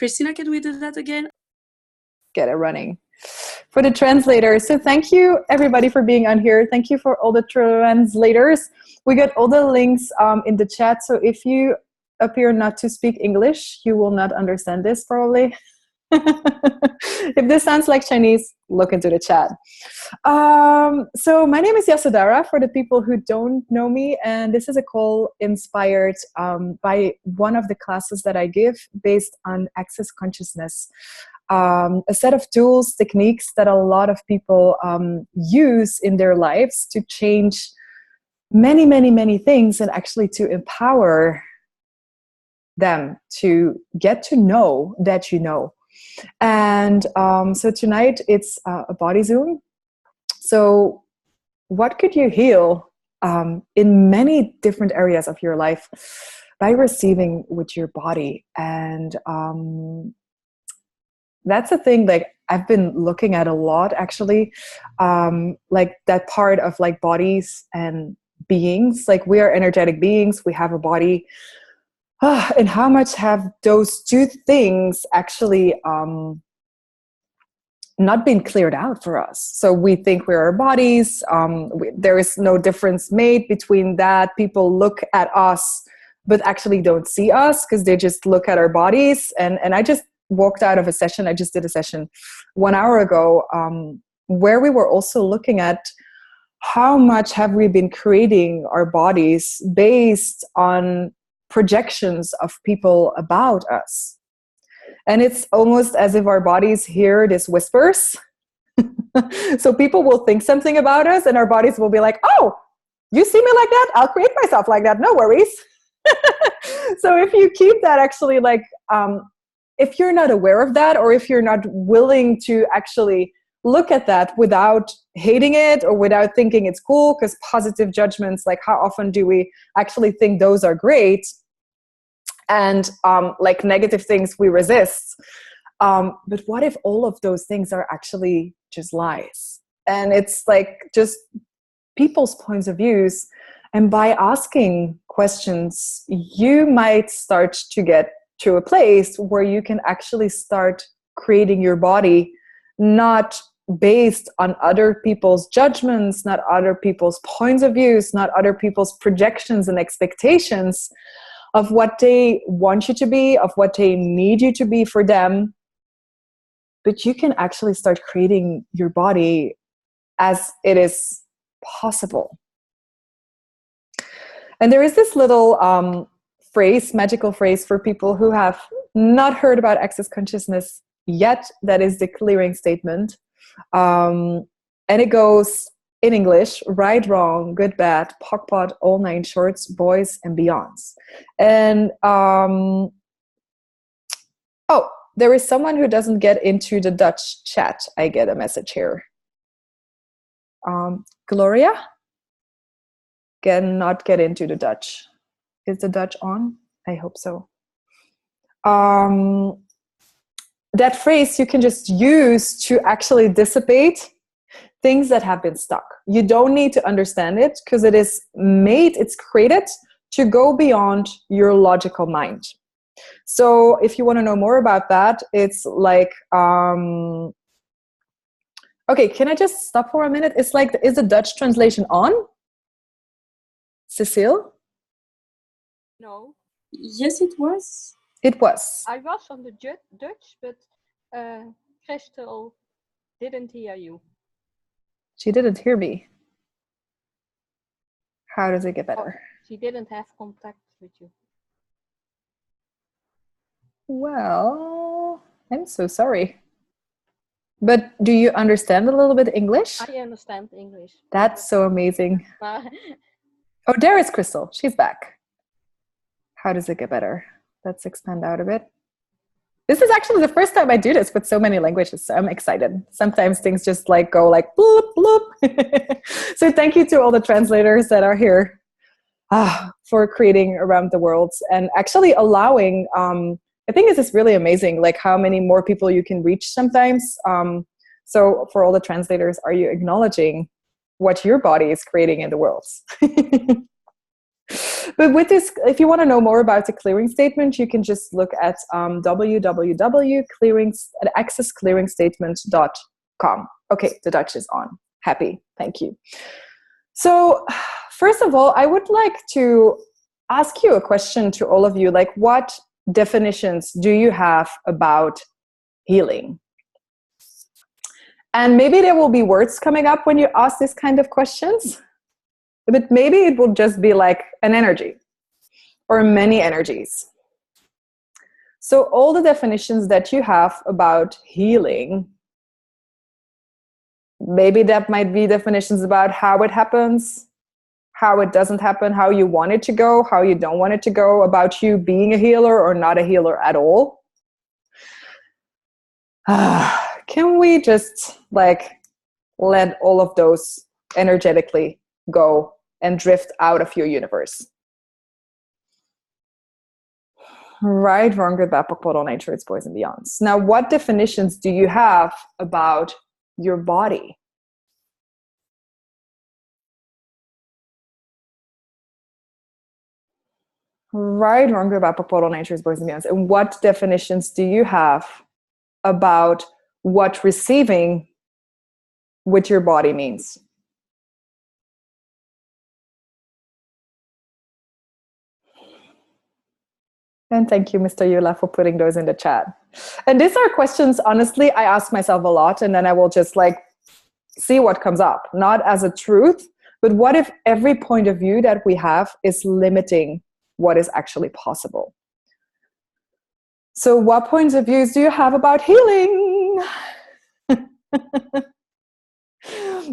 Christina, can we do that again? Get it running. For the translators. So thank you everybody for being on here. Thank you for all the translators. We got all the links in the chat. So if you appear not to speak English, you will not understand this probably. If this sounds like Chinese, look into the chat. So my name is Yasudara for the people who don't know me, and this is a call inspired by one of the classes that I give based on access consciousness. A set of tools, techniques that a lot of people use in their lives to change many, many, many things, and actually to empower them to get to know that you know. And so tonight it's a body Zoom. So what could you heal in many different areas of your life by receiving with your body? And that's a thing like I've been looking at a lot actually, like that part of like bodies and beings. Like we are energetic beings, we have a body. And how much have those two things actually not been cleared out for us? So we think we're our bodies. There is no difference made between that. People look at us, but actually don't see us because they just look at our bodies. And I just walked out of a session. I just did a session 1 hour ago where we were also looking at how much have we been creating our bodies based on projections of people about us. And it's almost as if our bodies hear these whispers. So people will think something about us and our bodies will be like, oh, you see me like that? I'll create myself like that. No worries. So if you keep that actually like, if you're not aware of that, or if you're not willing to actually look at that without hating it or without thinking it's cool, because positive judgments, like how often do we actually think those are great? And like negative things we resist. But what if all of those things are actually just lies? And it's like just people's points of views. And by asking questions, you might start to get to a place where you can actually start creating your body, not based on other people's judgments, not other people's points of views, not other people's projections and expectations of what they want you to be, of what they need you to be for them. But you can actually start creating your body as it is possible. And there is this little phrase, magical phrase for people who have not heard about access consciousness yet. That is the clearing statement. And it goes in English: right, wrong, good, bad, POC, POD, all nine shorts, boys and beyonds. And oh, there is someone who doesn't get into the Dutch chat. I get a message here. Gloria cannot get into the Dutch. Is the Dutch on? I hope so. That phrase you can just use to actually dissipate things that have been stuck. You don't need to understand it because it is made, it's created to go beyond your logical mind. So if you want to know more about that, it's like, okay, can I just stop for a minute? It's like, is the Dutch translation on? Cecile? No. Yes, it was. It was. I was on the Dutch, but Crystal didn't hear you. She didn't hear me. How does it get better? Oh, she didn't have contact with you. Well, I'm so sorry. But do you understand a little bit English? I understand English. That's so amazing. Oh, there is Crystal. She's back. How does it get better? Let's expand out a bit. This is actually the first time I do this with so many languages, so I'm excited. Sometimes things just like go like bloop, bloop. So thank you to all the translators that are here for creating around the world and actually allowing, I think this is really amazing, like how many more people you can reach sometimes. So for all the translators, are you acknowledging what your body is creating in the world? But with this, if you want to know more about the clearing statement, you can just look at www.accessclearingstatement.com. Okay, the Dutch is on. Happy. Thank you. So first of all, I would like to ask you a question to all of you. Like, what definitions do you have about healing? And maybe there will be words coming up when you ask this kind of questions, but maybe it will just be like an energy or many energies. So all the definitions that you have about healing, maybe that might be definitions about how it happens, how it doesn't happen, how you want it to go, how you don't want it to go, about you being a healer or not a healer at all. Can we just like let all of those energetically go and drift out of your universe? Right, wrong, good, bad, POC, POD, all nature, its boys and beyonds. Now, what definitions do you have about your body? Right, wrong, good, bad, POC, POD, all nature, its boys and beyonds. And what definitions do you have about what receiving with your body means? And thank you, Mr. Yula, for putting those in the chat. And these are questions, honestly, I ask myself a lot, and then I will just like see what comes up, not as a truth, but what if every point of view that we have is limiting what is actually possible? So what points of views do you have about healing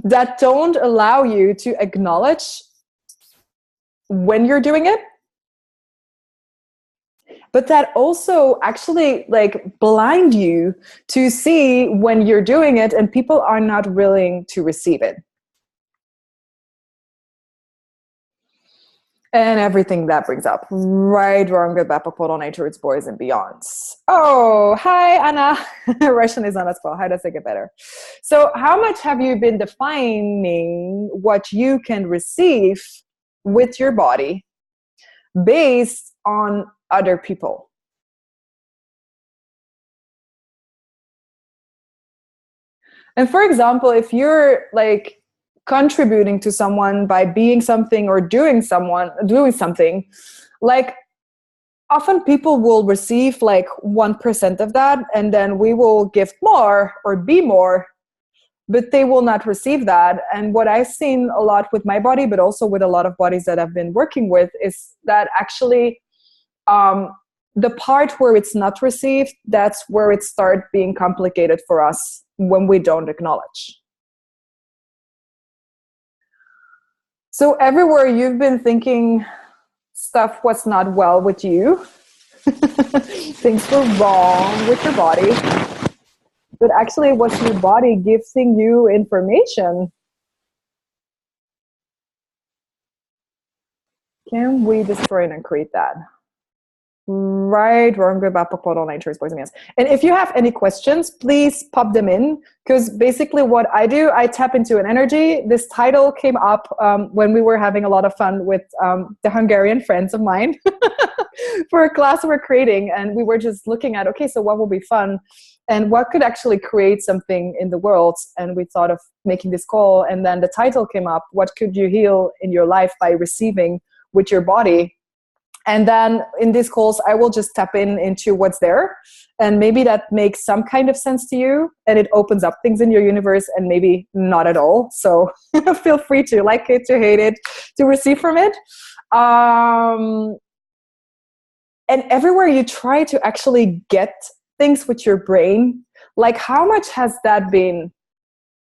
that don't allow you to acknowledge when you're doing it, but that also actually like blind you to see when you're doing it and people are not willing to receive it? And everything that brings up. Right, wrong, good, bad, POC, POD, all nature, its boys and beyonds. Oh, hi, Anna. Russian is on as well. How does it get better? So how much have you been defining what you can receive with your body based on other people? And for example, if you're like contributing to someone by being something or doing something, like often people will receive like 1% of that, and then we will give more or be more, but they will not receive that. And what I've seen a lot with my body, but also with a lot of bodies that I've been working with, is that actually the part where it's not received, that's where it starts being complicated for us when we don't acknowledge. So everywhere you've been thinking stuff was not well with you, things were wrong with your body, but actually it was your body giving you information. Can we destroy and create that? Right, wrong, good, bad, POC, POD, all nature, its boys and beyonds. And if you have any questions, please pop them in, because basically what I do, I tap into an energy. This title came up when we were having a lot of fun with the Hungarian friends of mine for a class we're creating, and we were just looking at, okay, so what will be fun and what could actually create something in the world? And we thought of making this call, and then the title came up, what could you heal in your life by receiving with your body? And then in these calls, I will just tap into what's there. And maybe that makes some kind of sense to you. And it opens up things in your universe, and maybe not at all. So feel free to like it, to hate it, to receive from it. And everywhere you try to actually get things with your brain, like how much has that been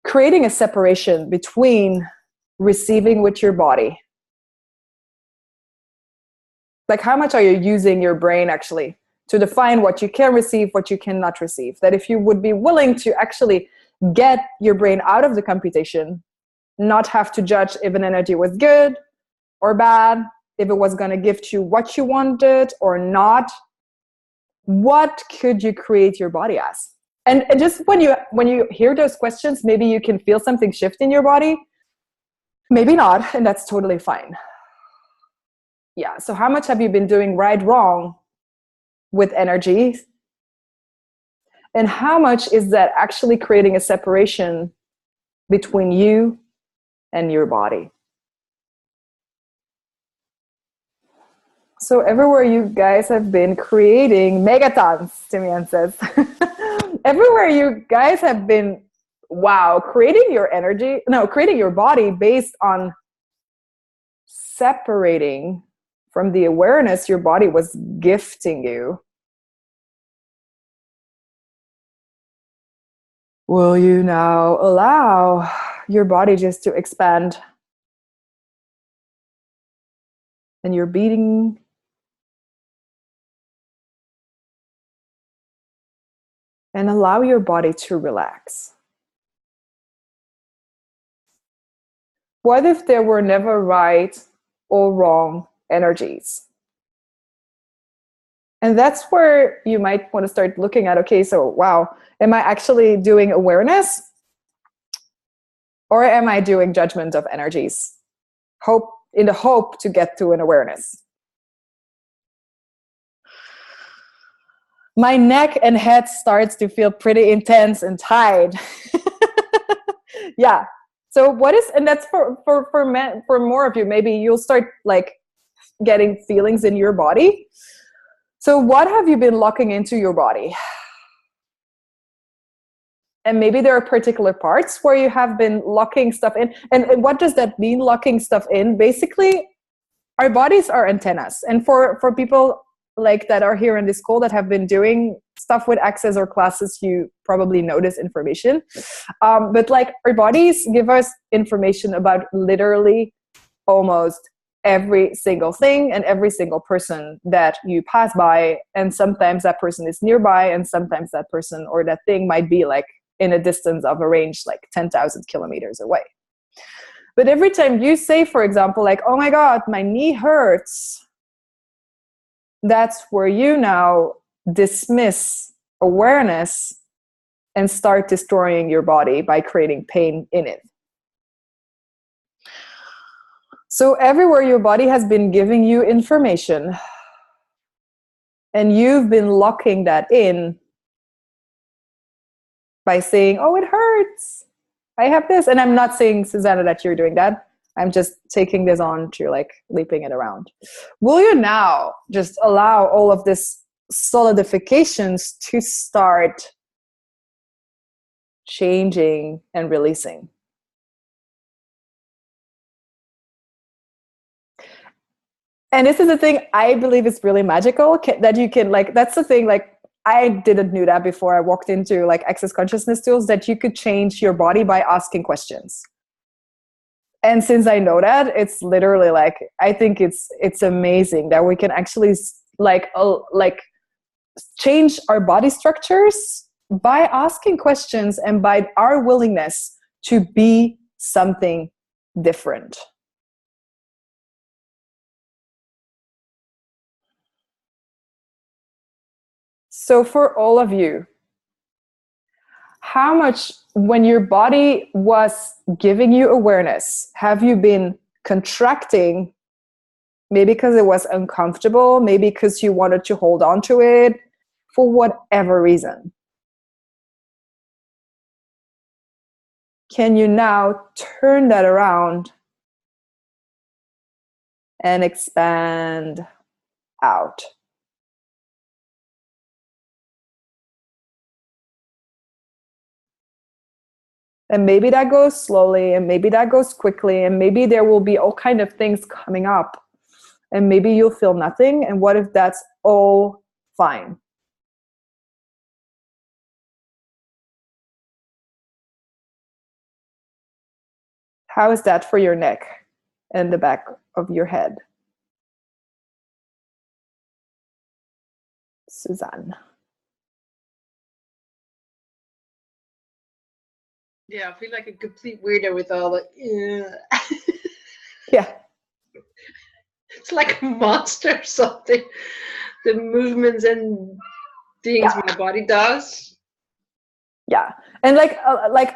creating a separation between receiving with your body? Like how much are you using your brain actually to define what you can receive, what you cannot receive? That if you would be willing to actually get your brain out of the computation, not have to judge if an energy was good or bad, if it was going to give you what you wanted or not, what could you create your body as? And just when you hear those questions, maybe you can feel something shift in your body, maybe not, and that's totally fine. Yeah. So how much have you been doing right, wrong with energy? And how much is that actually creating a separation between you and your body? So everywhere you guys have been creating megatons, Timian says. Everywhere you guys have been, wow, creating your body based on separating from the awareness your body was gifting you. Will you now allow your body just to expand? And you're beating. And allow your body to relax. What if there were never right or wrong energies? And that's where you might want to start looking at, okay, so wow, am I actually doing awareness? Or am I doing judgment of energies? In the hope to get to an awareness. My neck and head starts to feel pretty intense and tight. Yeah. So and that's for men, for more of you, maybe you'll start like getting feelings in your body. So what have you been locking into your body? And maybe there are particular parts where you have been locking stuff in. And what does that mean, locking stuff in? Basically, our bodies are antennas. And for people like that are here in this call that have been doing stuff with access or classes, you probably know this information. But like our bodies give us information about literally almost every single thing and every single person that you pass by. And sometimes that person is nearby, and sometimes that person or that thing might be like in a distance of a range like 10,000 kilometers away. But every time you say, for example, like, oh my God, my knee hurts, that's where you now dismiss awareness and start destroying your body by creating pain in it. So everywhere your body has been giving you information and you've been locking that in by saying, oh, it hurts, I have this. And I'm not saying, Susanna, that you're doing that. I'm just taking this on to like leaping it around. Will you now just allow all of this solidifications to start changing and releasing? And this is the thing I believe is really magical, that you can like, that's the thing, like I didn't know that before I walked into like access consciousness tools, that you could change your body by asking questions. And since I know that, it's literally like, I think it's amazing that we can actually like change our body structures by asking questions and by our willingness to be something different. So for all of you, how much, when your body was giving you awareness, have you been contracting? Maybe because it was uncomfortable, maybe because you wanted to hold on to it, for whatever reason. Can you now turn that around and expand out? And maybe that goes slowly, and maybe that goes quickly, and maybe there will be all kind of things coming up, and maybe you'll feel nothing. And what if that's all fine? How is that for your neck and the back of your head? Suzanne. Yeah, I feel like a complete weirdo with all the. Yeah. It's like a monster or something. The movements and things my body does. Yeah. And like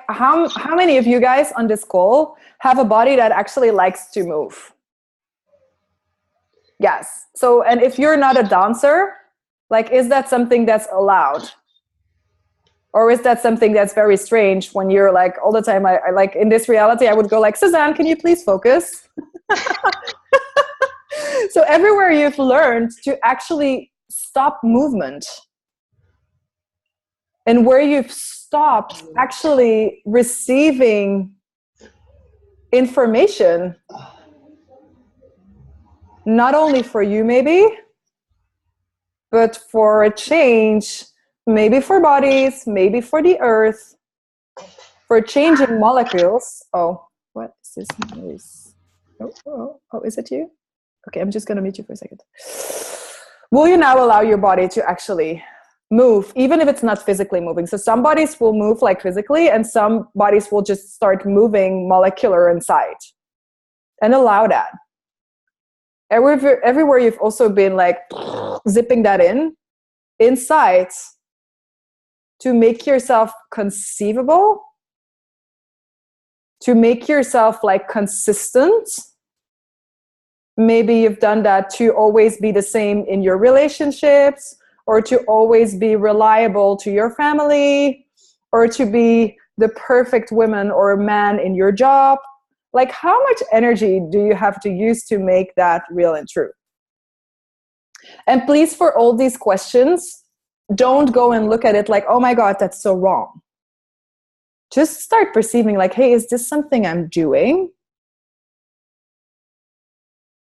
how many of you guys on this call have a body that actually likes to move? Yes. So, and if you're not a dancer, like, is that something that's allowed? Or is that something that's very strange when you're like all the time, I like in this reality, I would go like, Suzanne, can you please focus? So everywhere you've learned to actually stop movement and where you've stopped actually receiving information, not only for you maybe, but for a change, maybe for bodies, maybe for the earth, for changing molecules. Oh, what is this noise? Oh, is it you? Okay, I'm just going to mute you for a second. Will you now allow your body to actually move, even if it's not physically moving? So some bodies will move like physically, and some bodies will just start moving molecular inside. And allow that. Everywhere you've also been like zipping that inside to make yourself conceivable, to make yourself like consistent. Maybe you've done that to always be the same in your relationships, or to always be reliable to your family, or to be the perfect woman or man in your job. Like, how much energy do you have to use to make that real and true? And please, for all these questions, don't go and look at it like, oh my God, that's so wrong. Just start perceiving like, hey, is this something I'm doing?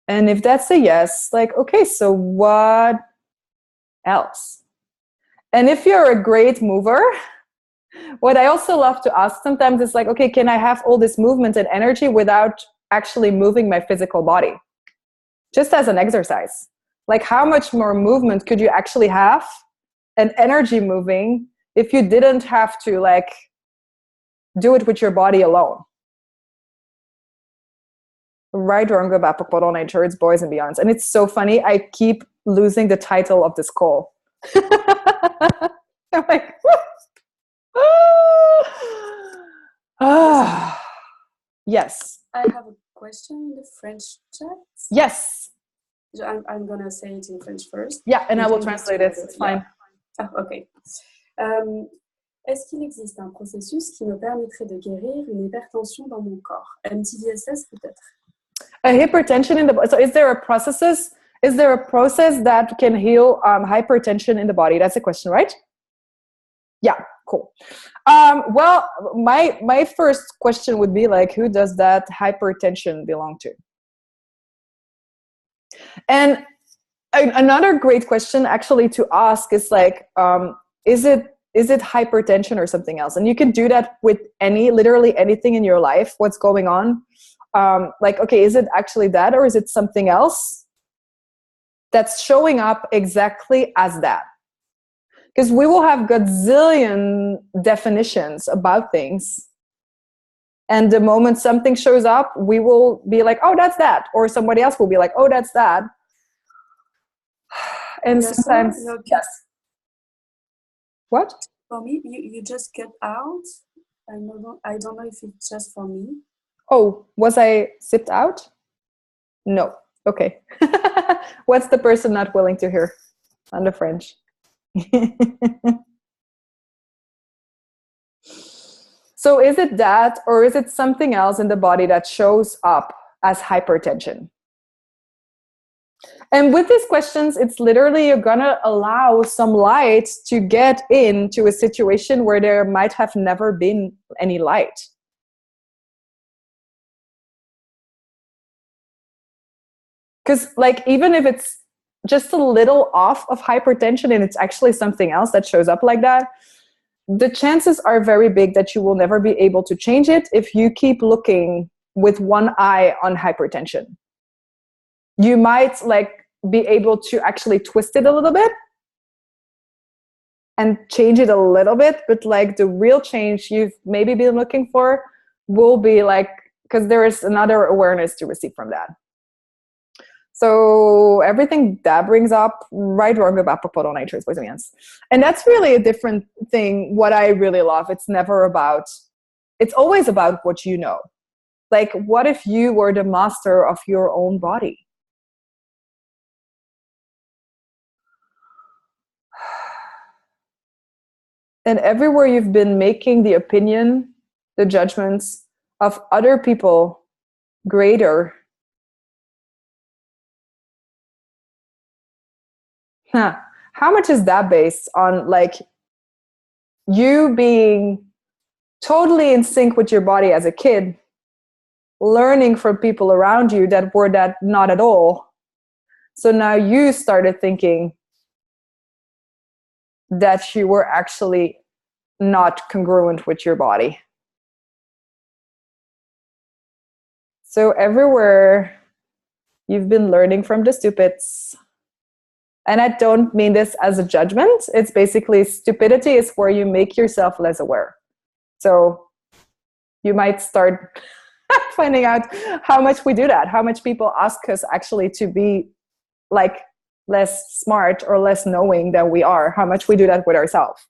And if that's a yes, like, okay, so what else? And if you're a great mover, what I also love to ask sometimes is like, okay, can I have all this movement and energy without actually moving my physical body? Just as an exercise. Like, how much more movement could you actually have and energy moving if you didn't have to like do it with your body alone? Right, wrong, about Pokemon nature, it's boys and beyonds. And it's so funny, I keep losing the title of this call. I'm like, yes. I have a question in the French chat. Yes. So I'm gonna say it in French first. Yeah, and I will translate it. It's fine. Ah, ok. Est-ce qu'il existe un processus qui me permettrait de guérir une hypertension dans mon corps? MTVSS peut-être? A hypertension in the body. So is there a process that can heal hypertension in the body? That's the question, right? Yeah, cool. Well, my first question would be like, who does that hypertension belong to? And another great question actually to ask is like, is it hypertension or something else? And you can do that with literally anything in your life, what's going on. Like, okay, is it actually that, or is it something else that's showing up exactly as that? Because we will have gazillion definitions about things. And the moment something shows up, we will be like, oh, that's that. Or somebody else will be like, oh, that's that. And yes, sometimes, yes. What? For me, you just get out. I don't know if it's just for me. Oh, was I zipped out? No. Okay. What's the person not willing to hear on the French? So is it that, or is it something else in the body that shows up as hypertension? And with these questions, it's literally you're gonna allow some light to get into a situation where there might have never been any light. Because like, even if it's just a little off of hypertension and it's actually something else that shows up like that, the chances are very big that you will never be able to change it if you keep looking with one eye on hypertension. You might like be able to actually twist it a little bit and change it a little bit, but like the real change you've maybe been looking for will be like, because there is another awareness to receive from that. So everything that brings up, right, wrong, about purple nature is boys and girls. And that's really a different thing. What I really love, it's always about what you know. Like, what if you were the master of your own body? And everywhere you've been making the opinion, the judgments of other people greater, how much is that based on like you being totally in sync with your body as a kid, learning from people around you that were that not at all? So now you started thinking that you were actually not congruent with your body. So everywhere you've been learning from the stupids. And I don't mean this as a judgment. It's basically stupidity is where you make yourself less aware. So you might start finding out how much we do that, how much people ask us actually to be like less smart or less knowing than we are, how much we do that with ourselves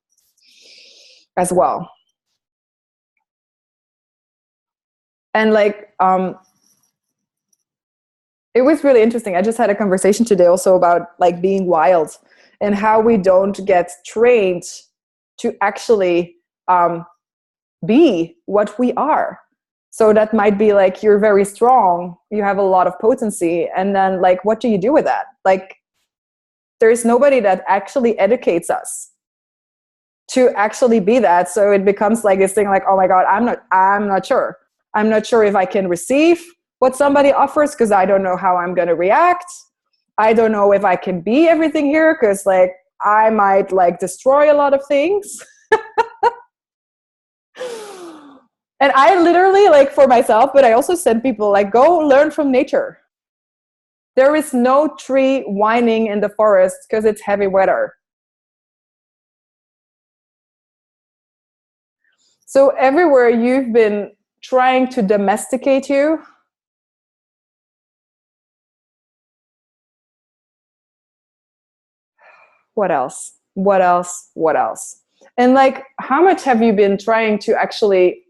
as well. And like, it was really interesting. I just had a conversation today also about like being wild and how we don't get trained to actually be what we are. So that might be like, you're very strong, you have a lot of potency, and then like, what do you do with that? Like, there's nobody that actually educates us to actually be that. So it becomes like this thing like, oh my God, I'm not sure. I'm not sure if I can receive what somebody offers because I don't know how I'm going to react. I don't know if I can be everything here because like I might like destroy a lot of things. And I literally like for myself, but I also send people like, go learn from nature. There is no tree whining in the forest because it's heavy weather. So everywhere you've been trying to domesticate you, what else? What else? What else? And like, how much have you been trying to actually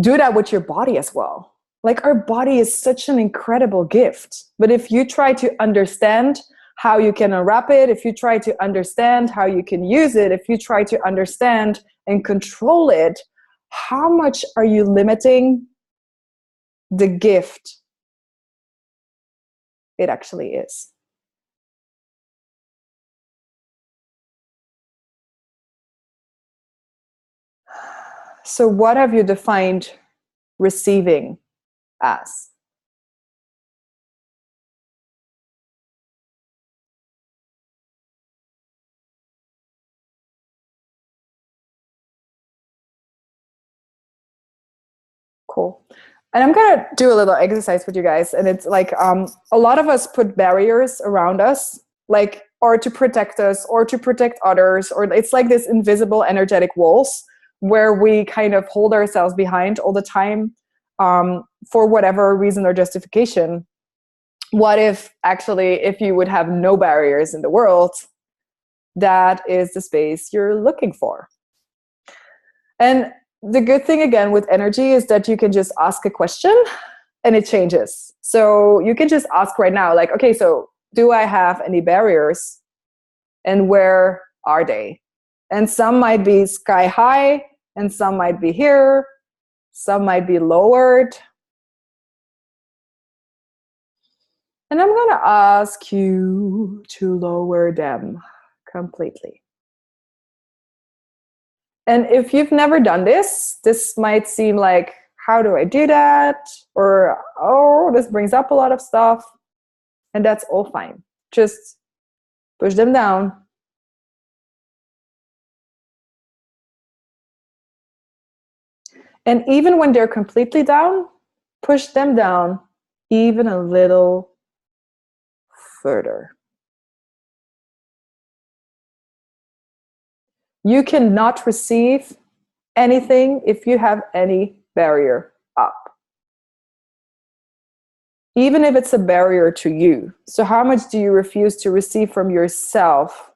do that with your body as well? Like, our body is such an incredible gift. But if you try to understand how you can unwrap it, if you try to understand how you can use it, if you try to understand and control it, how much are you limiting the gift it actually is? So what have you defined receiving as? Cool. And I'm going to do a little exercise with you guys. And it's like a lot of us put barriers around us, like, or to protect us or to protect others, or it's like this invisible energetic walls where we kind of hold ourselves behind all the time for whatever reason or justification. What if actually, if you would have no barriers in the world, that is the space you're looking for? And the good thing again with energy is that you can just ask a question and it changes. So you can just ask right now, like, okay, so do I have any barriers and where are they? And some might be sky high and some might be here, some might be lowered. And I'm going to ask you to lower them completely. And if you've never done this, this might seem like, how do I do that? Or, oh, this brings up a lot of stuff. And that's all fine. Just push them down. And even when they're completely down, push them down even a little further. You cannot receive anything if you have any barrier up. Even if it's a barrier to you. So how much do you refuse to receive from yourself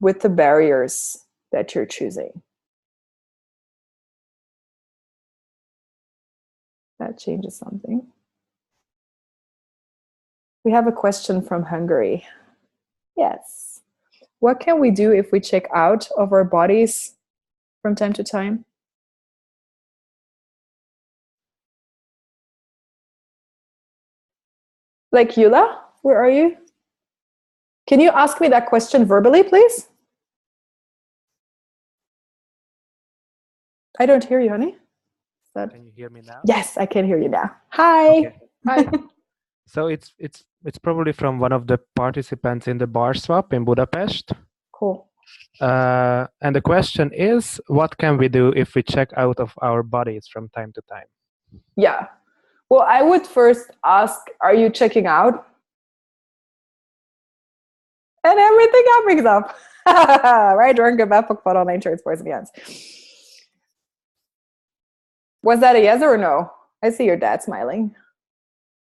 with the barriers that you're choosing? That changes something. We have a question from Hungary. Yes. What can we do if we check out of our bodies from time to time? Like Yula, where are you? Can you ask me that question verbally, please? I don't hear you, honey. Can you hear me now? Yes, I can hear you now. Hi. Okay. Hi. So it's probably from one of the participants in the bar swap in Budapest. Cool. And the question is, what can we do if we check out of our bodies from time to time? Yeah. Well, I would first ask, are you checking out? And everything brings up. Right? Drunk about for online shirts, boys and girls. Was that a yes or a no? I see your dad smiling.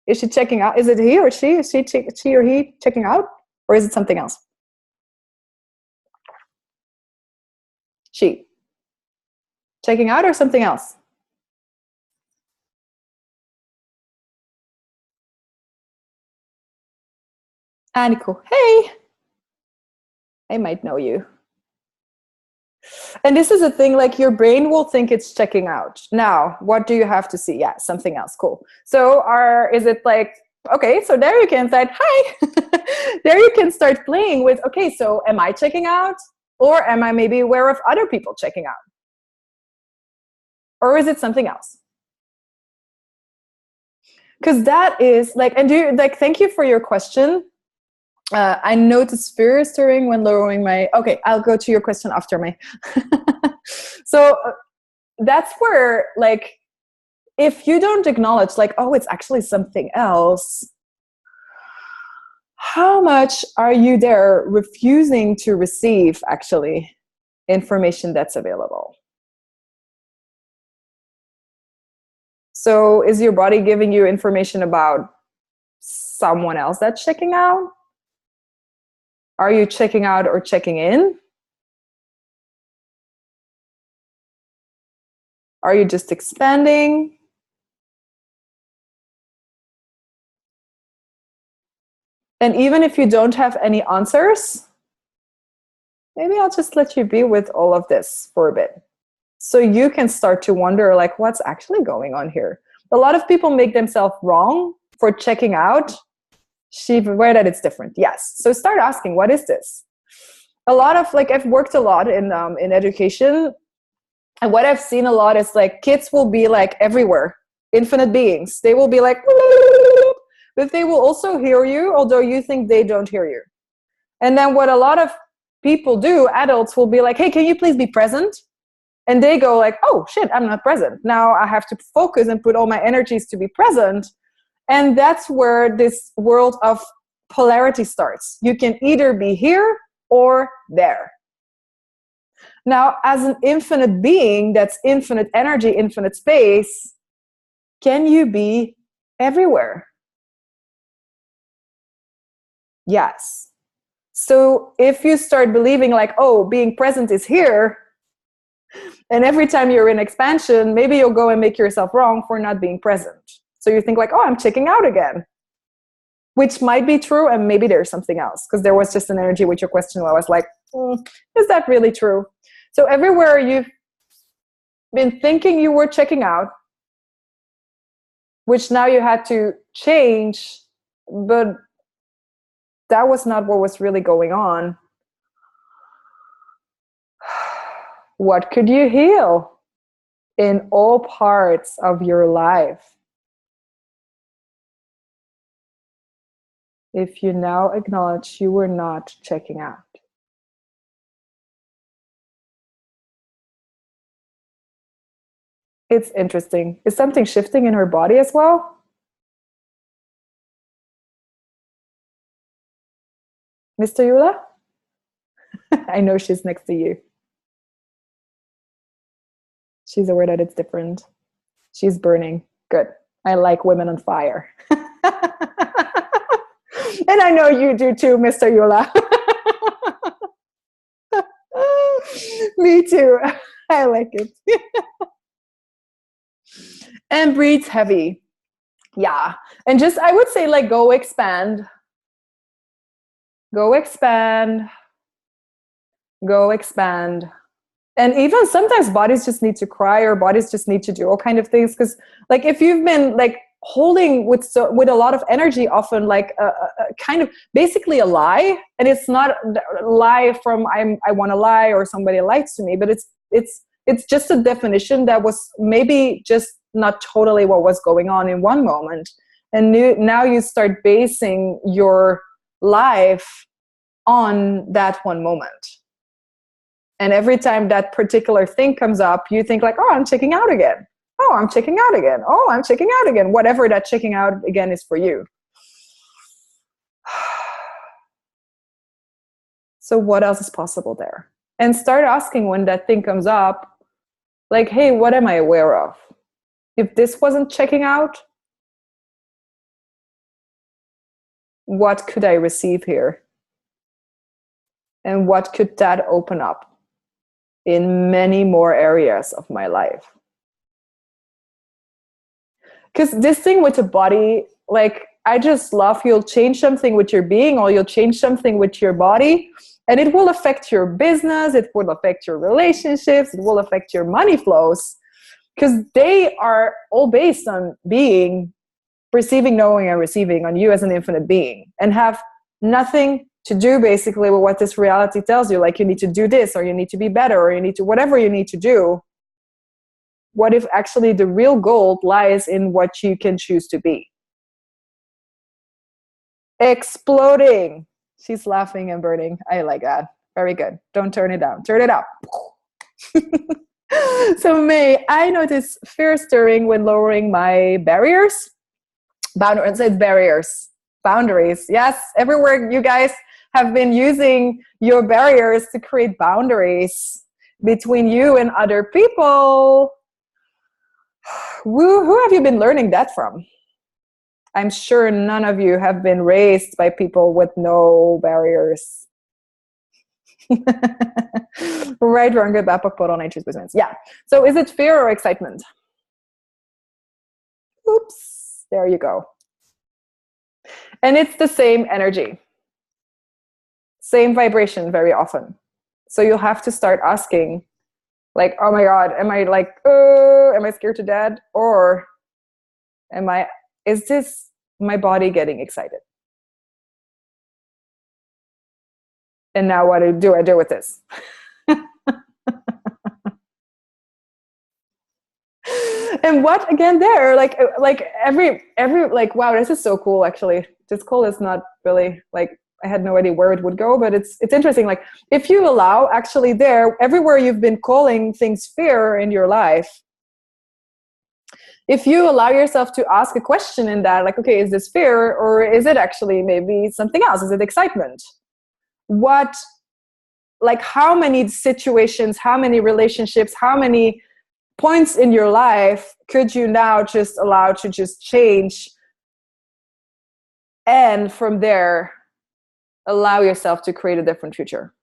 Is she checking out? Is it he or she? Is she or he checking out? Or is it something else? She. Checking out or something else? Aniko. Hey. I might know you. And this is a thing, like your brain will think it's checking out. Now, what do you have to see? Yeah, something else. Cool. So is it like, okay, so there you can start, hi. There you can start playing with, okay, so am I checking out? Or am I maybe aware of other people checking out? Or is it something else? Because that is like, and thank you for your question. I noticed fear stirring when lowering my, okay, I'll go to your question after my. So that's where, like, if you don't acknowledge, like, oh, it's actually something else, how much are you there refusing to receive actually information that's available? So is your body giving you information about someone else that's checking out? Are you checking out or checking in? Are you just expanding? And even if you don't have any answers, maybe I'll just let you be with all of this for a bit. So you can start to wonder, like, what's actually going on here? A lot of people make themselves wrong for checking out. She aware that it's different. Yes. So start asking, what is this? A lot of, like, I've worked a lot in education, and what I've seen a lot is, like, kids will be like everywhere, infinite beings. They will be like, but they will also hear you, although you think they don't hear you. And then what a lot of people do, adults will be like, hey, can you please be present? And they go like, oh shit, I'm not present. Now I have to focus and put all my energies to be present. And that's where this world of polarity starts. You can either be here or there. Now, as an infinite being, that's infinite energy, infinite space, can you be everywhere? Yes. So if you start believing like, oh, being present is here, and every time you're in expansion, maybe you'll go and make yourself wrong for not being present. So you think like, oh, I'm checking out again, which might be true, and maybe there's something else, because there was just an energy with your question where I was like, is that really true? So everywhere you've been thinking you were checking out, which now you had to change, but that was not what was really going on. What could you heal in all parts of your life if you now acknowledge you were not checking out? It's interesting. Is something shifting in her body as well? Mr. Yula? I know she's next to you. She's aware that it's different. She's burning. Good. I like women on fire. And I know you do too, Mr. Yula. Me too. I like it. And breathe heavy. Yeah. And just, I would say, like, go expand. Go expand. go expand. And even sometimes bodies just need to cry, or bodies just need to do all kind of things. Because like if you've been like holding with a lot of energy, often like a kind of basically a lie, and it's not a lie from I want to lie or somebody lied to me, but it's just a definition that was maybe just not totally what was going on in one moment. And now you start basing your life on that one moment. And every time that particular thing comes up, you think like, oh, I'm checking out again. Oh, I'm checking out again. Oh, I'm checking out again. Whatever that checking out again is for you. So what else is possible there? And start asking when that thing comes up, like, hey, what am I aware of? If this wasn't checking out, what could I receive here? And what could that open up in many more areas of my life? Because this thing with the body, like, I just love, you'll change something with your being, or you'll change something with your body, and it will affect your business, it will affect your relationships, it will affect your money flows, because they are all based on being, perceiving, knowing, and receiving, on you as an infinite being, and have nothing to do basically with what this reality tells you, like you need to do this, or you need to be better, or you need to, whatever you need to do. What if actually the real gold lies in what you can choose to be? Exploding. She's laughing and burning. I like that. Very good. Don't turn it down. Turn it up. So May, I notice fear stirring when lowering my barriers. Boundaries. It's barriers. Boundaries. Yes, everywhere you guys have been using your barriers to create boundaries between you and other people. Who have you been learning that from? I'm sure none of you have been raised by people with no barriers. Right, wrong, good, bad, put on, I choose business. Yeah. So is it fear or excitement? Oops. There you go. And it's the same energy. Same vibration very often. So you'll have to start asking, like, oh my God, am I like, am I scared to death? Or is this my body getting excited? And now what do I do with this? And what, again, there, like every, like, wow, this is so cool, actually. This call is not really, like, I had no idea where it would go, but it's interesting. Like, if you allow, actually there, everywhere you've been calling things fear in your life, if you allow yourself to ask a question in that, like, okay, is this fear, or is it actually maybe something else? Is it excitement? What, like, how many situations, how many relationships, how many points in your life could you now just allow to just change, and from there allow yourself to create a different future?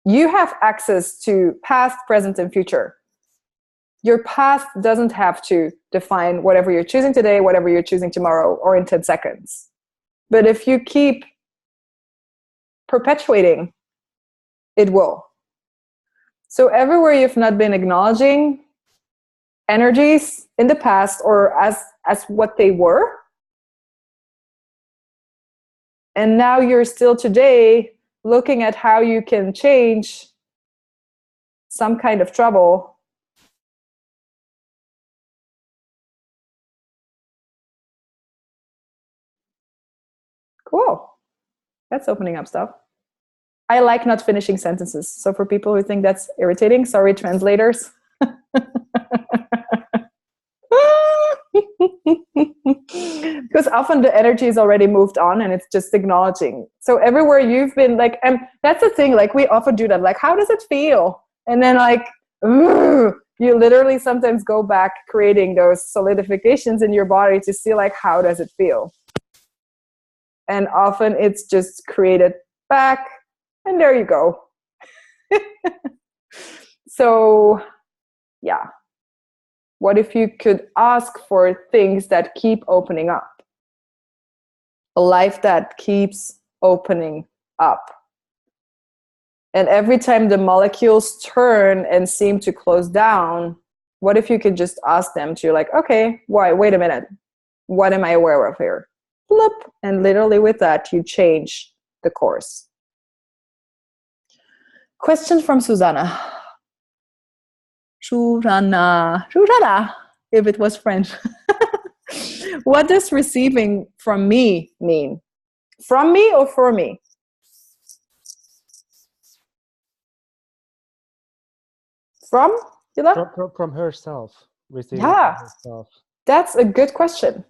You have access to past, present, and future. Your past doesn't have to define whatever you're choosing today, whatever you're choosing tomorrow, or in 10 seconds. But if you keep perpetuating, it will. So everywhere you've not been acknowledging energies in the past, or as what they were, and now you're still today looking at how you can change some kind of trouble, cool. That's opening up stuff. I like not finishing sentences. So for people who think that's irritating, sorry, translators. Because often the energy is already moved on, and it's just acknowledging. So everywhere you've been, like, and that's the thing, like, we often do that, like, how does it feel? And then, like, you literally sometimes go back creating those solidifications in your body to see, like, how does it feel? And often it's just created back, and there you go. So, yeah. What if you could ask for things that keep opening up? A life that keeps opening up. And every time the molecules turn and seem to close down, what if you could just ask them to, like, okay, why? Wait a minute. What am I aware of here? Flip. And literally with that, you change the course. Question from Susanna. Susanna, if it was French. What does receiving from me mean? From me or for me? From? From herself. Receiving Yeah. from herself. That's a good question.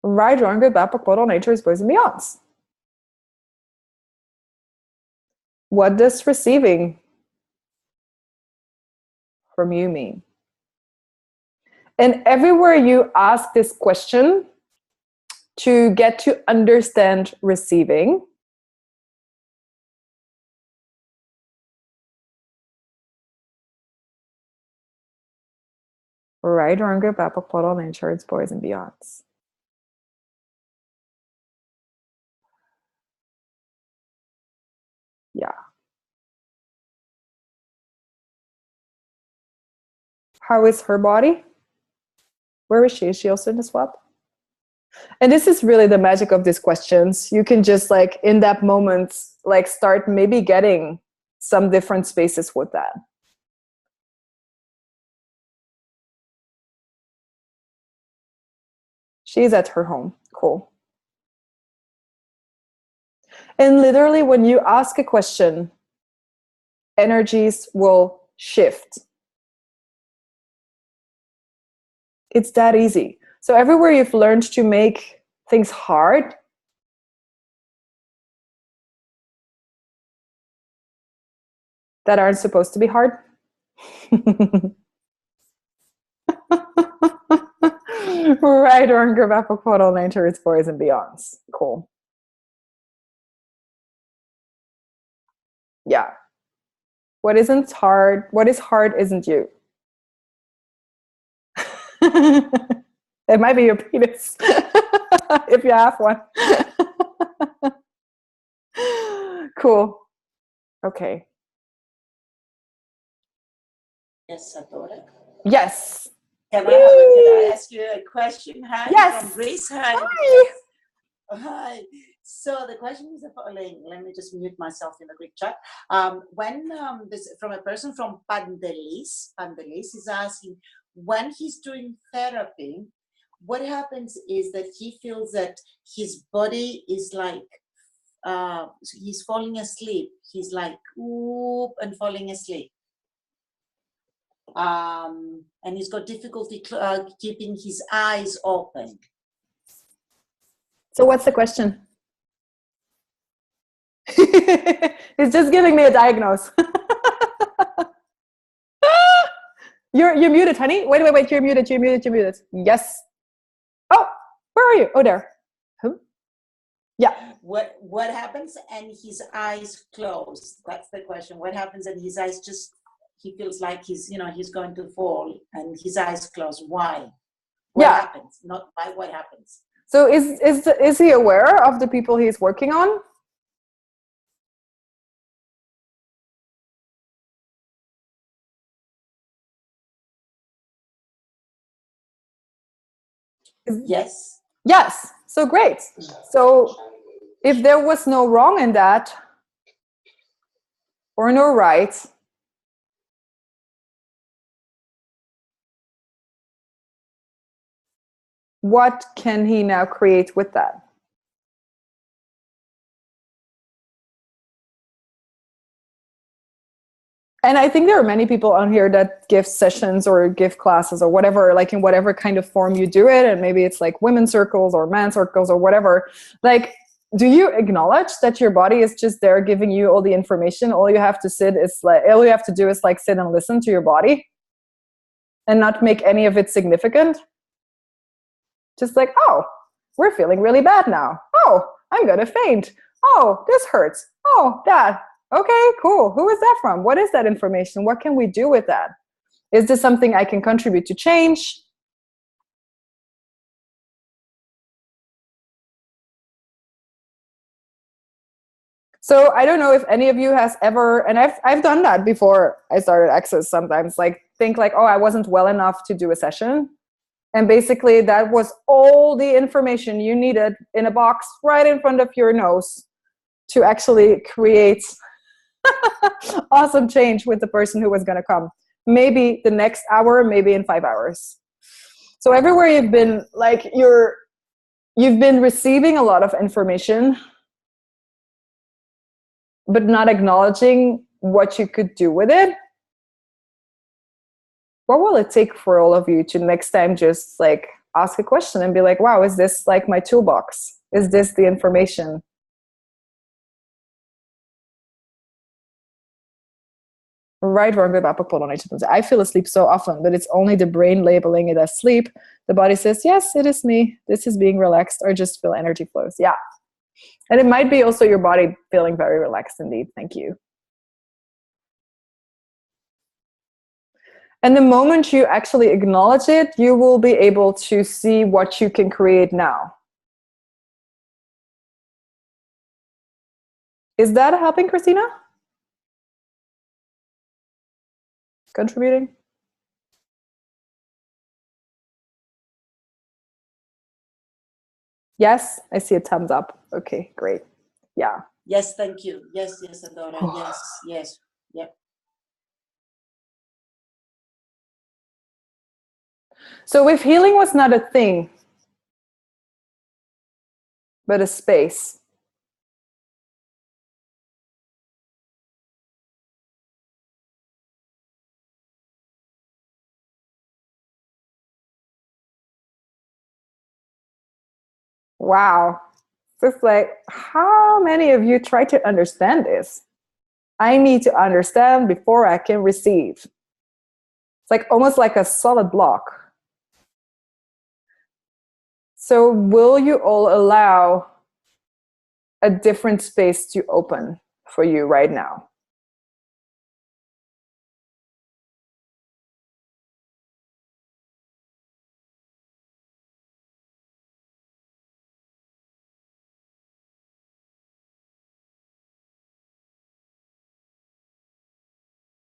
Right, wrong, good, bad, portal, nature's boys and beyonds. What does receiving from you mean? And everywhere you ask this question to get to understand receiving, right, wrong, good, bad, portal, nature's boys and beyonds. Yeah. How is her body? Where is she? Is she also in the swap? And this is really the magic of these questions. You can just, like, in that moment, like, start maybe getting some different spaces with that. She's at her home. Cool. And literally, when you ask a question, energies will shift. It's that easy. So everywhere you've learned to make things hard, that aren't supposed to be hard. Right, or Gravapo Portal, Nature, its boys and beyonds. Cool. Yeah. What isn't hard, what is hard isn't you. It might be your penis, if you have one. Cool. Okay. Yes, Satora. Yes. Can I ask you a question? Hi, Yes. from Greece. Hi. Hi. Hi. So the question is the following. Let me just mute myself in the quick chat. When this from a person from Pandelis is asking, when he's doing therapy, what happens is that he feels that his body is like he's falling asleep. He's like whoop and falling asleep. And he's got difficulty keeping his eyes open. So what's the question? He's just giving me a diagnose. You're muted, honey. Wait. You're muted. Yes. Oh, where are you? Oh, there. Who? Yeah. What happens and his eyes close? That's the question. What happens and his eyes just, he feels like he's going to fall and his eyes close. Why? What happens? Not why, what happens? So is he aware of the people he's working on? Yes. Yes. So great. So if there was no wrong in that, or no right, what can he now create with that? And I think there are many people on here that give sessions or give classes or whatever, like in whatever kind of form you do it. And maybe it's like women's circles or men's circles or whatever. Like, do you acknowledge that your body is just there giving you all the information? All you have to do is like sit and listen to your body and not make any of it significant. Just like, oh, we're feeling really bad now. Oh, I'm going to faint. Oh, this hurts. Oh, that. Okay, cool. Who is that from? What is that information? What can we do with that? Is this something I can contribute to change? So I don't know if any of you has ever, and I've done that before I started Access sometimes, like think like, oh, I wasn't well enough to do a session. And basically that was all the information you needed in a box right in front of your nose to actually create awesome change with the person who was going to come. Maybe the next hour, maybe in 5 hours. So everywhere you've been, like you've been receiving a lot of information, but not acknowledging what you could do with it. What will it take for all of you to next time just like ask a question and be like, wow, is this like my toolbox? Is this the information? Right, wrong, good, bad, polo, I feel asleep so often, but it's only the brain labeling it as sleep. The body says, yes, it is me. This is being relaxed, or just feel energy flows. Yeah. And it might be also your body feeling very relaxed indeed. Thank you. And the moment you actually acknowledge it, you will be able to see what you can create now. Is that helping, Christina? Contributing? Yes, I see a thumbs up. Okay, great. Yeah. Yes, thank you. Yes, Adora. Yes. Yep. So if healing was not a thing, but a space, wow. It's like, how many of you try to understand this? I need to understand before I can receive. It's like almost like a solid block. So will you all allow a different space to open for you right now?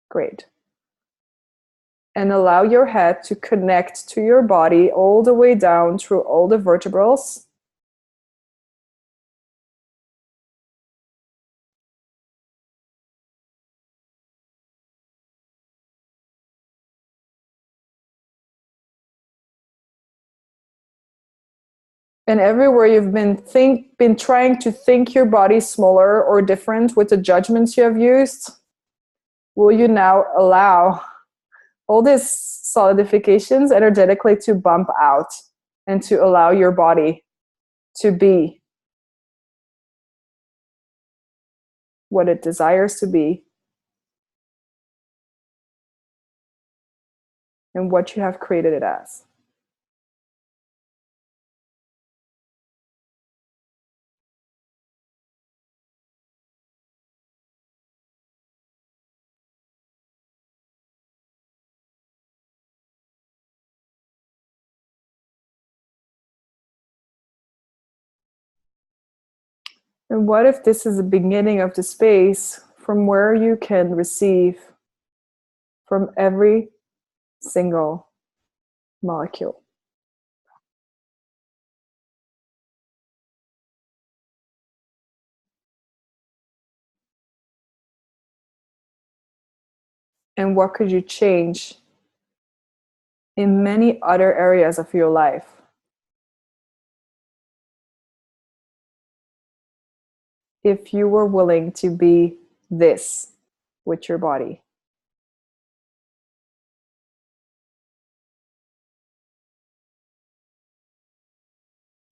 Great. And allow your head to connect to your body all the way down through all the vertebrae. And everywhere you've been trying to think your body smaller or different with the judgments you have used, will you now allow all these solidifications energetically to bump out and to allow your body to be what it desires to be and what you have created it as? And what if this is the beginning of the space from where you can receive from every single molecule? And what could you change in many other areas of your life if you were willing to be this with your body?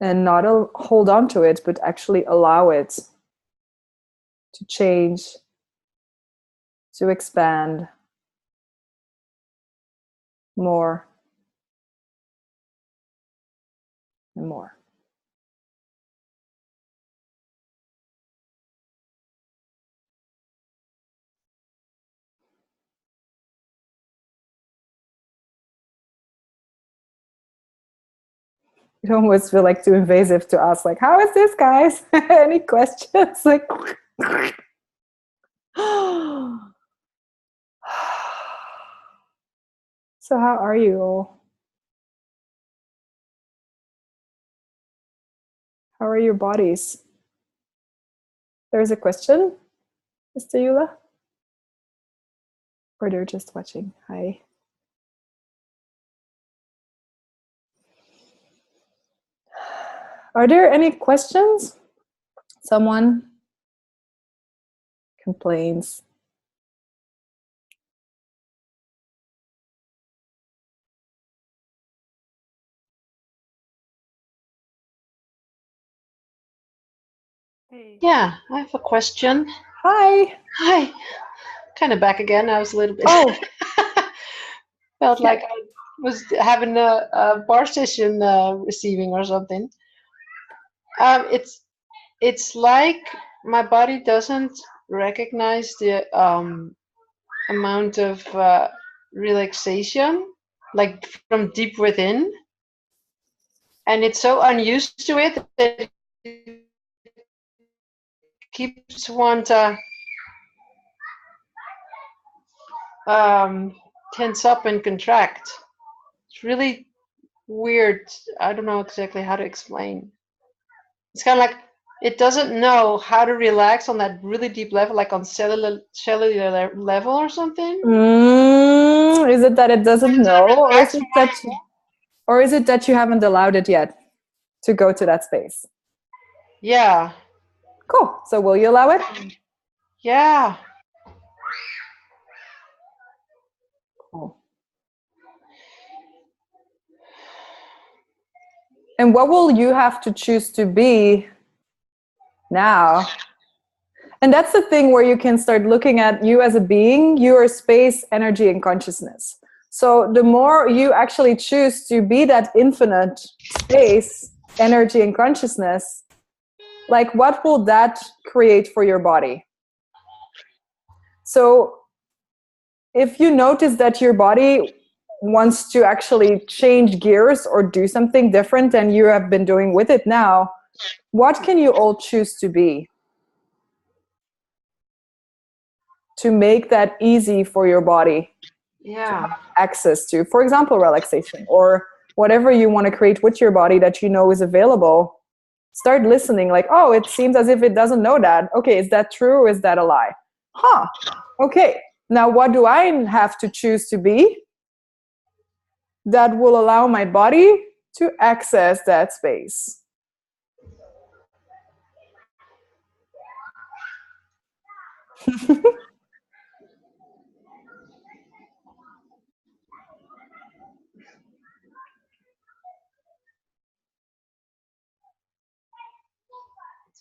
And not hold on to it, but actually allow it to change, to expand more and more. It almost feel like too invasive to ask, like, how is this, guys? Any questions? Like, So how are you all? How are your bodies? There's a question, Mr. Yula? Or they're just watching. Hi. Are there any questions? Someone complains. Yeah, I have a question. Hi. Hi. Kind of back again. I was a little bit. Oh. Felt like I was having a bar session receiving or something. It's like my body doesn't recognize the amount of relaxation, like from deep within, and it's so unused to it that it keeps one to tense up and contract. It's really weird. I don't know exactly how to explain. It's kind of like it doesn't know how to relax on that really deep level, like on cellular level or something. Is it that it doesn't know, or is it that you haven't allowed it yet to go to that space? Yeah. Cool. So will you allow it? Yeah. Cool. And what will you have to choose to be now? And that's the thing where you can start looking at you as a being, your space, energy, and consciousness. So the more you actually choose to be that infinite space, energy, and consciousness, like what will that create for your body? So if you notice that your body wants to actually change gears or do something different than you have been doing with it now, what can you all choose to be? To make that easy for your body to have access to, for example, relaxation or whatever you want to create with your body that you know is available. Start listening, like, oh, it seems as if it doesn't know that. Okay, is that true or is that a lie? Huh, okay. Now what do I have to choose to be that will allow my body to access that space?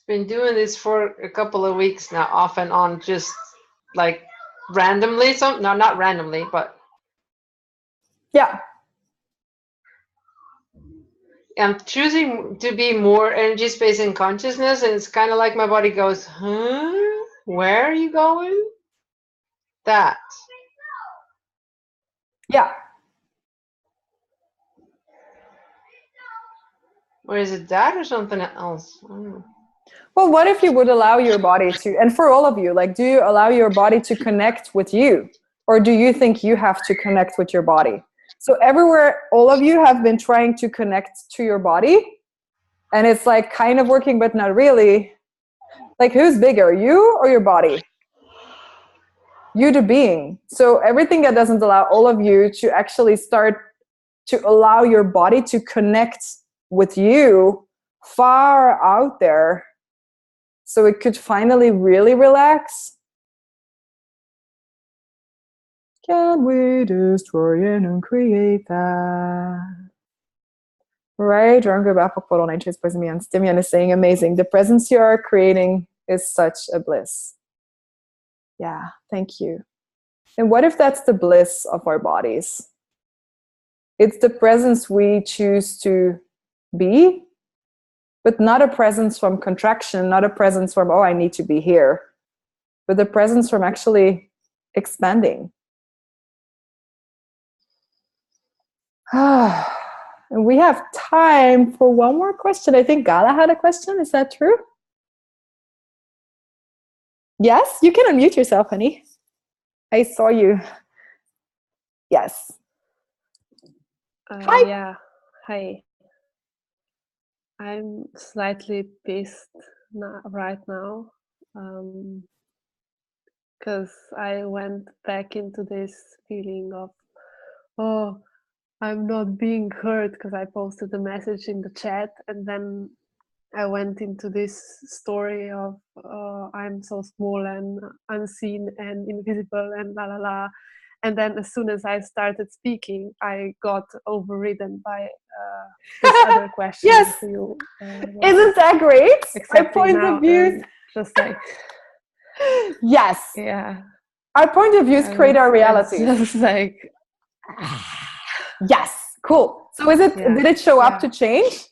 Been doing this for a couple of weeks now, off and on, just like randomly. No, not randomly, but yeah. I'm choosing to be more energy, space, and consciousness, and it's kind of like my body goes, huh? Where are you going? That. Yeah. Or is it that or something else? Well, what if you would allow your body to, and for all of you, like, do you allow your body to connect with you? Or do you think you have to connect with your body? So everywhere, all of you have been trying to connect to your body, and it's like kind of working, but not really. Like, who's bigger, you or your body? You, the being. So everything that doesn't allow all of you to actually start to allow your body to connect with you far out there, so it could finally really relax. Can we destroy and uncreate that? Right? Stimian is saying, amazing. The presence you are creating is such a bliss. Yeah, thank you. And what if that's the bliss of our bodies? It's the presence we choose to be, but not a presence from contraction, not a presence from, oh, I need to be here, but the presence from actually expanding. And we have time for one more question. I think Gala had a question. Is that true? Yes, you can unmute yourself, honey. I saw you. Yes. Hi. Yeah. Hi. I'm slightly pissed right now because I went back into this feeling of, oh, I'm not being heard because I posted a message in the chat, and then I went into this story of I'm so small and unseen and invisible and la la la. And then as soon as I started speaking, I got overridden by this other question. Yes. To you, Isn't that great? Our accepting point now, of views. just like, Yes. yeah. Our point of views create our reality. It's just like, yes. Cool. So is it, Yeah, did it show up yeah. to change?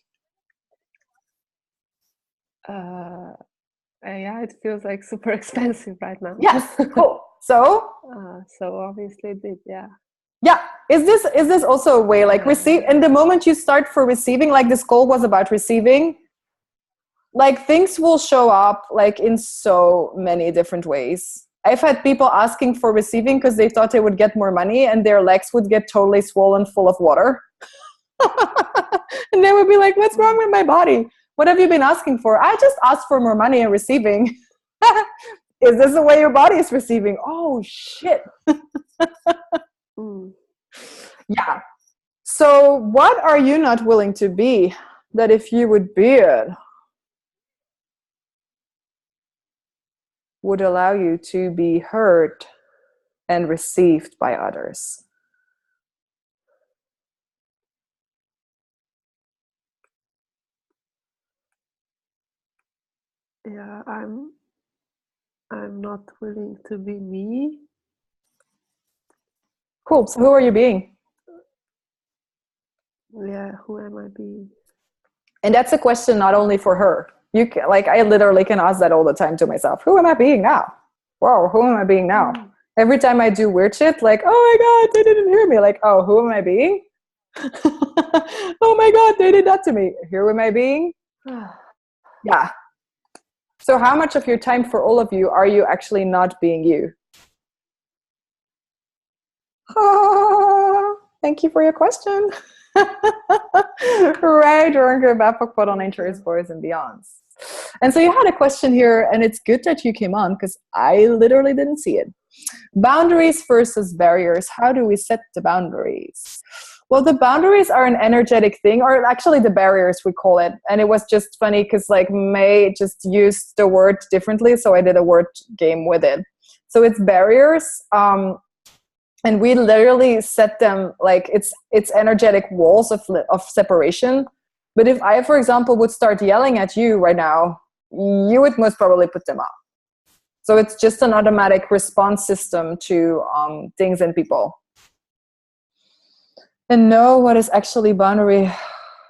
Yeah, it feels like super expensive right now. Yes. Cool. So So obviously it did, yeah. yeah. Is this also a way, like, receive, in the moment you start for receiving, like this call was about receiving, like things will show up like in so many different ways. I've had people asking for receiving because they thought they would get more money and their legs would get totally swollen full of water. And they would be like, what's wrong with my body? What have you been asking for? I just asked for more money and receiving. Is this the way your body is receiving? Oh, shit. Yeah. So what are you not willing to be that if you would be it, would allow you to be heard and received by others? Yeah, I'm not willing to be me. Cool. So who are you being? Yeah, who am I being? And that's a question not only for her. You can, like, I literally can ask that all the time to myself. Who am I being now? Whoa, who am I being now? Every time I do weird shit, like, oh my God, they didn't hear me. Like, oh, who am I being? Oh my God, they did that to me. Who am I being? Yeah. So how much of your time, for all of you, are you actually not being you? Thank you for your question. Right, on Interest Boys and Beyonds. And so you had a question here, and it's good that you came on because I literally didn't see it. Boundaries versus barriers. How do we set the boundaries? Well, the boundaries are an energetic thing, or actually the barriers we call it. And it was just funny because like May just used the word differently, so I did a word game with it. So it's barriers. And we literally set them like it's energetic walls of separation. But if I, for example, would start yelling at you right now, you would most probably put them up. So it's just an automatic response system to things and people. And know what is actually boundary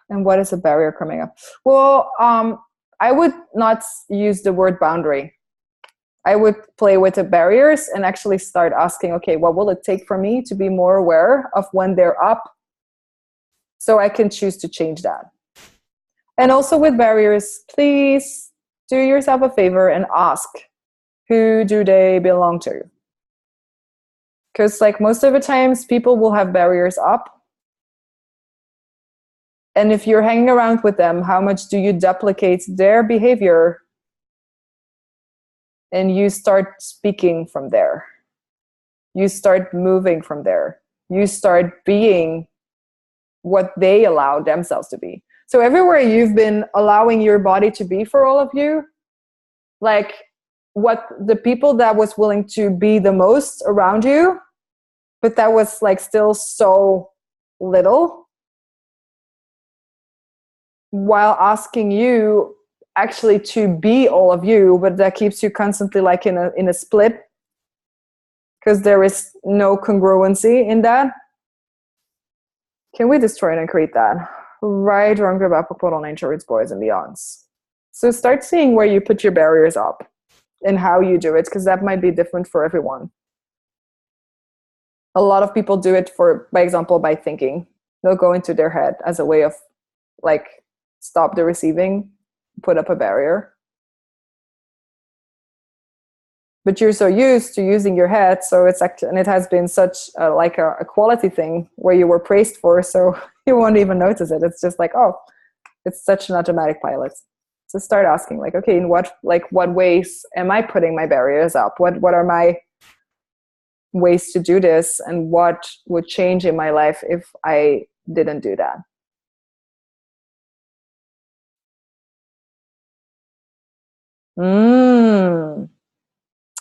and what is a barrier coming up. Well, I would not use the word boundary. I would play with the barriers and actually start asking, okay, what will it take for me to be more aware of when they're up so I can choose to change that? And also with barriers, please do yourself a favor and ask, who do they belong to? Because like most of the times people will have barriers up. And if you're hanging around with them, how much do you duplicate their behavior? And you start speaking from there. You start moving from there. You start being what they allow themselves to be. So everywhere you've been allowing your body to be for all of you, like what the people that was willing to be the most around you, but that was like still so little, while asking you actually to be all of you, but that keeps you constantly like in a split because there is no congruency in that. Can we destroy and create that? Right, wrong, good, bad, put on nature, it's boys and beyonds. So start seeing where you put your barriers up and how you do it, because that might be different for everyone. A lot of people do it by example, by thinking. They'll go into their head as a way of like stop the receiving, put up a barrier. but you're so used to using your head, so it's actually, and it has been such a quality thing where you were praised for, so you won't even notice it. It's just like, oh, it's such an automatic pilot. So start asking, like, okay, in what ways am I putting my barriers up? What are my ways to do this, and what would change in my life if I didn't do that?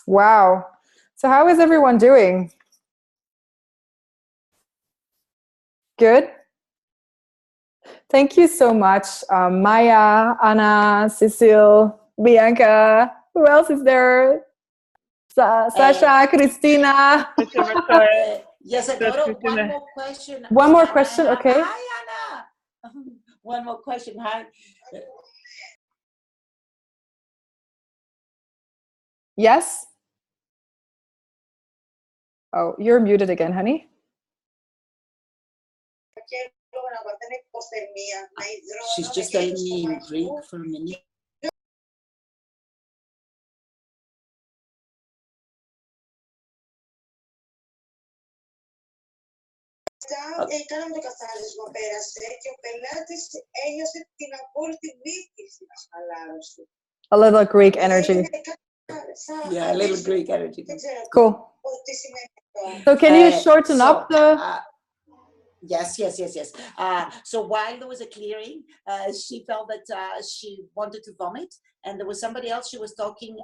Wow. So how is everyone doing? Good? Thank you so much, Maya, Anna, Cecile, Bianca. Who else is there? Sasha, Christina. Yes, Adoro, one more question. One more question, okay. Hi, Anna. One more question. Hi. Yes? Oh, you're muted again, honey. She's just telling me in Greek for a minute. Κάναμε το καθάρισμα, πέρασε και ο πελάτης ένιωσε την απόλυτη μύθιση της χαλάρωσης. A little Greek energy. Yeah, a little Greek energy. Cool. So can you shorten up the... Yes. So while there was a clearing, she felt that she wanted to vomit, and there was somebody else she was talking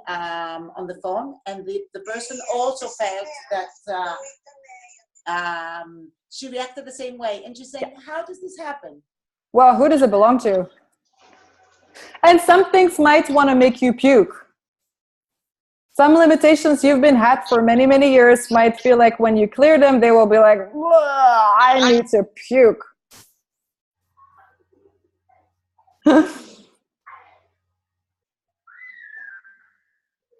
on the phone, and the person also felt that she reacted the same way, and she's saying, how does this happen? Well, who does it belong to? And some things might want to make you puke. Some limitations you've been had for many, many years might feel like when you clear them, they will be like, I need to puke.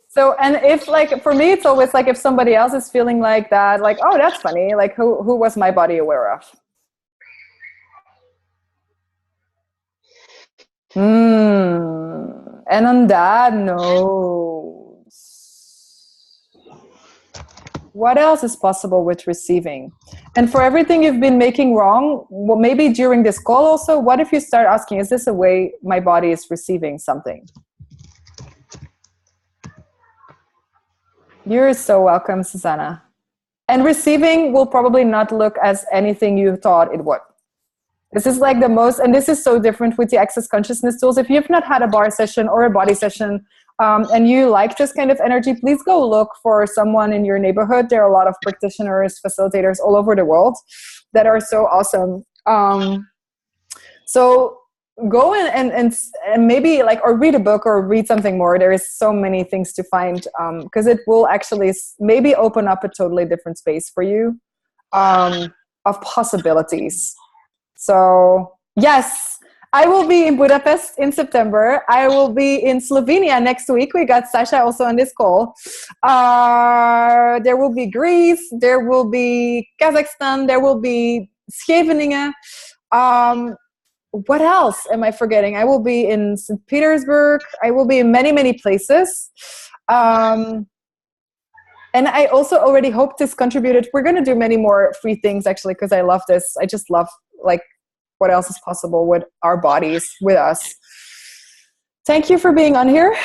So, and if like, for me, it's always like if somebody else is feeling like that, like, oh, that's funny. Like who was my body aware of? And on that note, what else is possible with receiving? And for everything you've been making wrong, well, maybe during this call also, what if you start asking, is this a way my body is receiving something? You're so welcome, Susanna. And receiving will probably not look as anything you thought it would. This is like the most, and this is so different with the Access Consciousness tools. If you've not had a bar session or a body session, and you like this kind of energy, please go look for someone in your neighborhood. There are a lot of practitioners, facilitators all over the world that are so awesome. So go and maybe like, or read a book or read something more. There is so many things to find, because it will actually maybe open up a totally different space for you, of possibilities. So yes, I will be in Budapest in September. I will be in Slovenia next week. We got Sasha also on this call. There will be Greece. There will be Kazakhstan. There will be Scheveningen. What else am I forgetting? I will be in St. Petersburg. I will be in many, many places. And I also already hope this contributed. We're going to do many more free things, actually, because I love this. I just love, like, what else is possible with our bodies, with us. Thank you for being on here.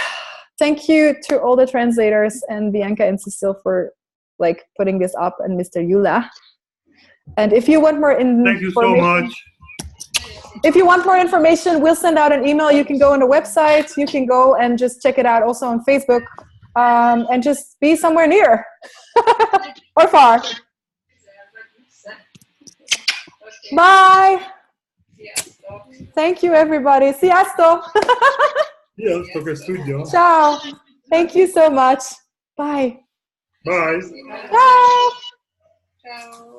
Thank you to all the translators and Bianca and Cecile for, like, putting this up, and Mr. Yula. And if you want more information... Thank you so much. If you want more information, we'll send out an email. You can go on the website. You can go and just check it out also on Facebook. And just be somewhere near or far. Bye. Thank you, everybody. Sziasztok. Sziasztok, ezt tudja. Ciao. Thank you so much. Bye. Bye. Ciao. Ciao.